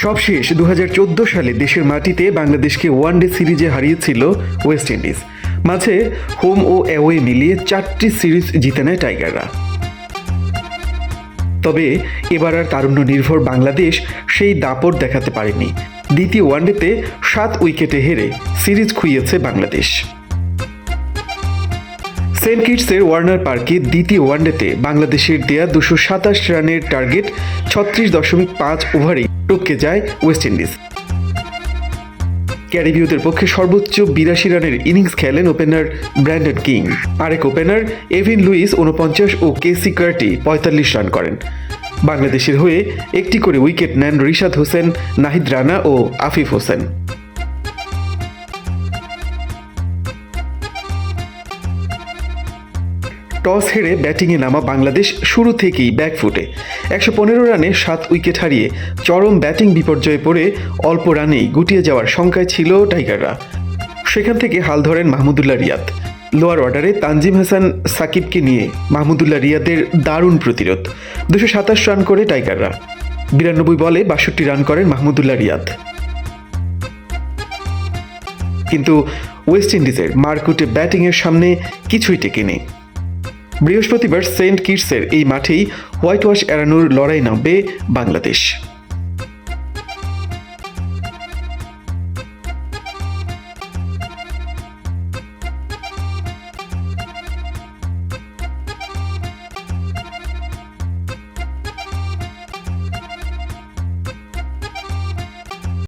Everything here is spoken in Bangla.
সবশেষ 2014 সালে দেশের মাটিতে বাংলাদেশকে ওয়ানডে সিরিজে হারিয়েছিল ওয়েস্ট ইন্ডিজ। মাঝে হোম ও অ্যাওয়ে মিলিয়ে 4টি সিরিজ জিতে নেয় টাইগাররা। তবে এবার আর তারুণ্য নির্ভর বাংলাদেশ সেই দাপট দেখাতে পারেনি। দ্বিতীয় ওয়ানডেতে 7 উইকেটে হেরে সিরিজ খুইয়েছে বাংলাদেশ। সেন্ট কিটসের ওয়ার্নার পার্কে দ্বিতীয় ওয়ানডেতে বাংলাদেশের দেয়া 227 রানের টার্গেট 36.5 ওভারেই টপকে যায় ওয়েস্ট ইন্ডিজ। ক্যারিবীয়দের পক্ষে সর্বোচ্চ 82 রানের ইনিংস খেলেন ওপেনার ব্র্যান্ডন কিং। আরেক ওপেনার এভিন লুইস 49 ও কেসি কার্টি 45 রান করেন। বাংলাদেশের হয়ে একটি করে উইকেট নেন রিশাদ হোসেন, নাহিদ রানা ও আফিফ হোসেন। টস হেরে ব্যাটিংয়ে নামা বাংলাদেশ শুরু থেকেই ব্যাকফুটে 115 রানে 7 উইকেট হারিয়ে চরম ব্যাটিং বিপর্যয়ে পড়ে অল্প রানেই গুটিয়ে যাওয়ার শঙ্কায় ছিল টাইগাররা। সেখান থেকে হাল ধরেন মাহমুদুল্লাহ রিয়াদ। লোয়ার অর্ডারে তানজিম হাসান সাকিবকে নিয়ে মাহমুদুল্লাহ রিয়াদের দারুণ প্রতিরোধ। 227 রান করে টাইগাররা। 92 বলে 62 রান করেন মাহমুদুল্লাহ রিয়াদ। কিন্তু ওয়েস্ট ইন্ডিজের মারকুটে ব্যাটিংয়ের সামনে কিছুই টেকে নেই। বৃহস্পতিবার সেন্ট কিটসের এই মাঠেই হোয়াইট ওয়াশ এড়ানোর লড়াই নামবে বাংলাদেশ।